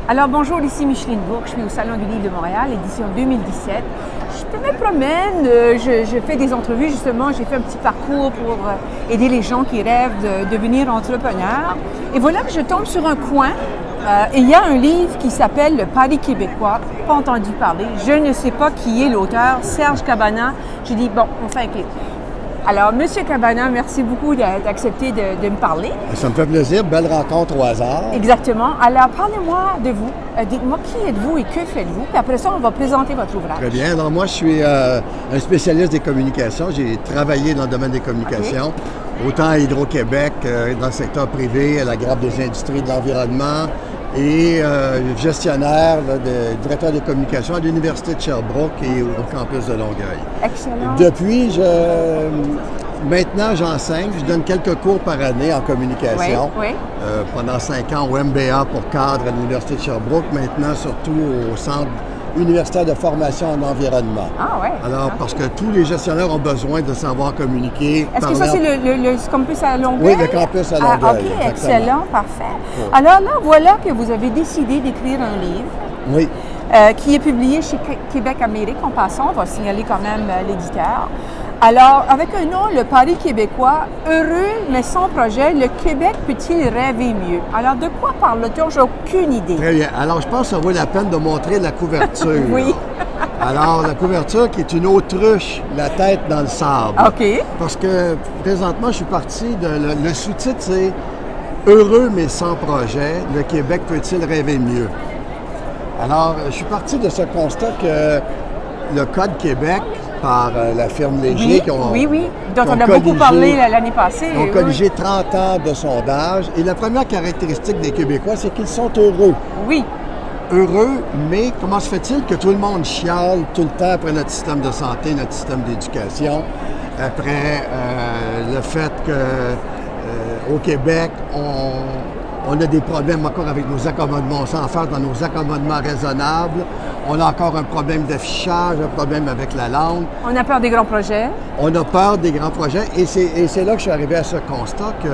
Alors bonjour, ici Micheline Bourque, je suis au Salon du Livre de Montréal, édition 2017. Je me promène, je fais des entrevues justement, j'ai fait un petit parcours pour aider les gens qui rêvent de devenir entrepreneurs. Et voilà que je tombe sur un coin et il y a un livre qui s'appelle Le Pari québécois, pas entendu parler, je ne sais pas qui est l'auteur, Serge Cabana. J'ai dit bon, on fait un clip. Alors, M. Cabana, merci beaucoup d'accepter de me parler. Ça me fait plaisir. Belle rencontre au hasard. Exactement. Alors, parlez-moi de vous. Dites-moi qui êtes-vous et que faites-vous? Puis après ça, on va présenter votre ouvrage. Très bien. Alors, moi, je suis un spécialiste des communications. J'ai travaillé dans le domaine des communications, autant à Hydro-Québec, dans le secteur privé, à la Grappe des industries de l'environnement, et gestionnaire, directeur des communications à l'Université de Sherbrooke et au campus de Longueuil. Excellent. Depuis, maintenant, j'enseigne. Je donne quelques cours par année en communication. Oui. Pendant 5 ans au MBA pour cadre à l'Université de Sherbrooke. Maintenant, surtout au Centre universitaire de formation en environnement. Ah oui. Alors, parce que tous les gestionnaires ont besoin de savoir communiquer. Est-ce que ça, c'est le campus à Longueuil? Oui, le campus à Longueuil. Ah, OK, excellent, parfait. Oui. Alors là, voilà que vous avez décidé d'écrire un livre. Oui. Qui est publié chez Québec Amérique. En passant, on va signaler quand même l'éditeur. Alors, avec un nom, Le Pari québécois, heureux mais sans projet, le Québec peut-il rêver mieux? Alors, de quoi parle-t-on? J'ai aucune idée. Très bien. Alors, je pense que ça vaut la peine de montrer la couverture. Oui. Alors, la couverture qui est une autruche, la tête dans le sable. OK. Parce que, présentement, je suis parti de... Le sous-titre, c'est « Heureux mais sans projet, le Québec peut-il rêver mieux? » Alors, je suis parti de ce constat que le Code Québec, par la firme Léger, dont on a beaucoup parlé l'année passée. Ont colligé 30 ans de sondage. Et la première caractéristique des Québécois, c'est qu'ils sont heureux. Oui. Heureux, mais comment se fait-il que tout le monde chiale tout le temps après notre système de santé, notre système d'éducation, après le fait qu'au Québec, on a des problèmes encore avec nos accommodements. On s'enferme dans nos accommodements raisonnables. On a encore un problème d'affichage, un problème avec la langue. On a peur des grands projets. On a peur des grands projets. Et c'est là que je suis arrivé à ce constat que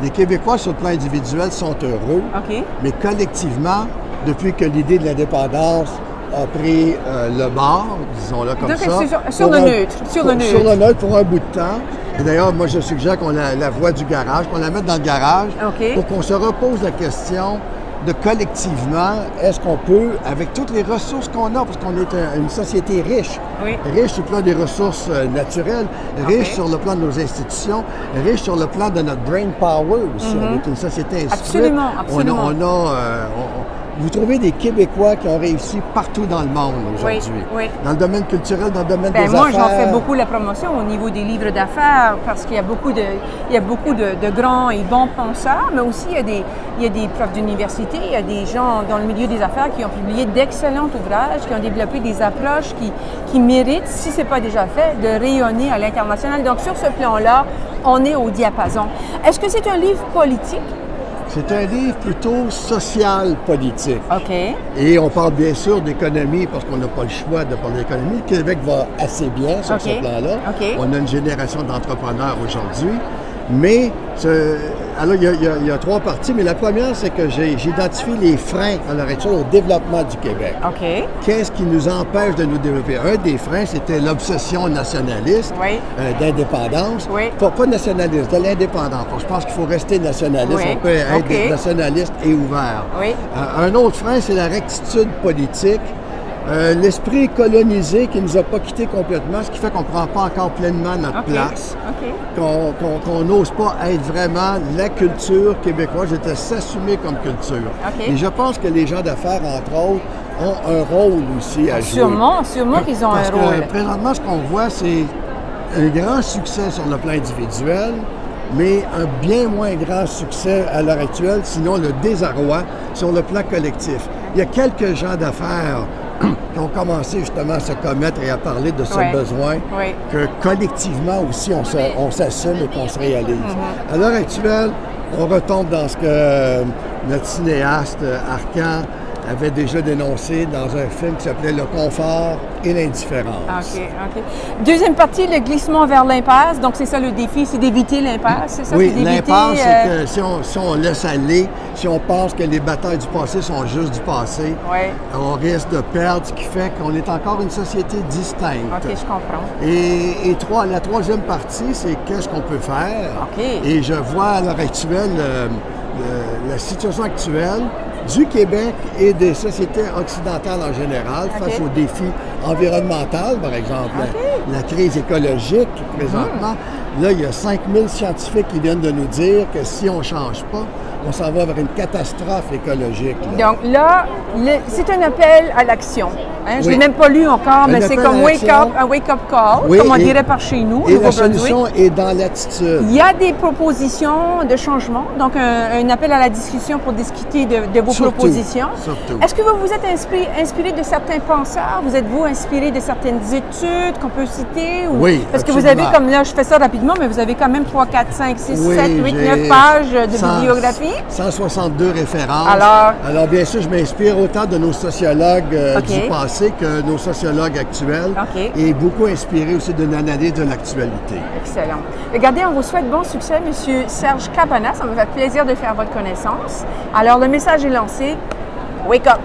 les Québécois, sur le plan individuel, sont heureux. OK. Mais collectivement, depuis que l'idée de l'indépendance a pris le bord, disons-le comme ça. Sur le neutre. Sur le neutre pour un bout de temps. Et d'ailleurs, moi, je suggère qu'on la voie du garage, qu'on la mette dans le garage pour qu'on se repose la question de collectivement, est-ce qu'on peut, avec toutes les ressources qu'on a, parce qu'on est une société riche, riche sur le plan des ressources naturelles, riche sur le plan de nos institutions, riche sur le plan de notre brain power aussi. On est une société instruite. Absolument. Vous trouvez des Québécois qui ont réussi partout dans le monde aujourd'hui. Oui. Dans le domaine culturel, dans le domaine des affaires. Moi, j'en fais beaucoup la promotion au niveau des livres d'affaires parce qu'il y a beaucoup de grands et bons penseurs, mais aussi il y a des profs d'université, il y a des gens dans le milieu des affaires qui ont publié d'excellents ouvrages, qui ont développé des approches qui méritent, si ce n'est pas déjà fait, de rayonner à l'international. Donc, sur ce plan-là, on est au diapason. Est-ce que c'est un livre politique? C'est un livre plutôt social-politique. OK. Et on parle bien sûr d'économie parce qu'on n'a pas le choix de parler d'économie. Le Québec va assez bien sur ce plan-là. On a une génération d'entrepreneurs aujourd'hui. Mais, alors il y a 3 parties, mais la première, c'est que j'identifie les freins à l'heure actuelle au développement du Québec. OK. Qu'est-ce qui nous empêche de nous développer? Un des freins, c'était l'obsession nationaliste d'indépendance. Oui. Pas nationaliste, de l'indépendance. Je pense qu'il faut rester nationaliste. On peut être nationaliste et ouvert. Oui. Un autre frein, c'est la rectitude politique. L'esprit colonisé qui ne nous a pas quittés complètement, ce qui fait qu'on ne prend pas encore pleinement notre place, qu'on n'ose pas être vraiment la culture québécoise, c'était s'assumer comme culture. Et je pense que les gens d'affaires, entre autres, ont un rôle aussi à jouer. Sûrement qu'ils ont un rôle. Parce que présentement, ce qu'on voit, c'est un grand succès sur le plan individuel, mais un bien moins grand succès à l'heure actuelle, sinon le désarroi sur le plan collectif. Il y a quelques gens d'affaires qui ont commencé justement à se commettre et à parler de ce besoin que collectivement aussi on s'assume et qu'on se réalise. À l'heure actuelle, on retombe dans ce que notre cinéaste Arcan avait déjà dénoncé dans un film qui s'appelait Le confort et l'indifférence. OK. Deuxième partie, le glissement vers l'impasse. Donc, c'est ça le défi, c'est d'éviter l'impasse, c'est ça? Oui, l'impasse, c'est que si on laisse aller, si on pense que les batailles du passé sont juste du passé, on risque de perdre, ce qui fait qu'on est encore une société distincte. OK, je comprends. Et la troisième partie, c'est qu'est-ce qu'on peut faire. OK. Et je vois à l'heure actuelle la situation actuelle du Québec et des sociétés occidentales en général face aux défis environnementaux, par exemple, la crise écologique présentement. Là, il y a 5000 scientifiques qui viennent de nous dire que si on ne change pas, on s'en va vers une catastrophe écologique. Là. Donc là, c'est un appel à l'action. Hein? Je ne l'ai même pas lu encore, mais c'est comme un wake-up call, comme on dirait par chez nous. Et la solution est dans l'attitude. Il y a des propositions de changement, donc un appel à la discussion pour discuter de vos propositions. Surtout. Est-ce que vous vous êtes inspiré de certains penseurs? Vous êtes-vous inspiré de certaines études qu'on peut citer? Oui, parce que vous avez, comme là, je fais ça rapidement, mais vous avez quand même 3, 4, 5, 6, 7, 8, 9 pages de bibliographie. 162 références. Alors, bien sûr, je m'inspire autant de nos sociologues du passé que nos sociologues actuels et beaucoup inspiré aussi d'une analyse de l'actualité. Excellent. Regardez, on vous souhaite bon succès, M. Serge Cabana. Ça me fait plaisir de faire votre connaissance. Alors, le message est lancé. Wake up!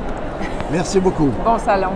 Merci beaucoup. Bon salon.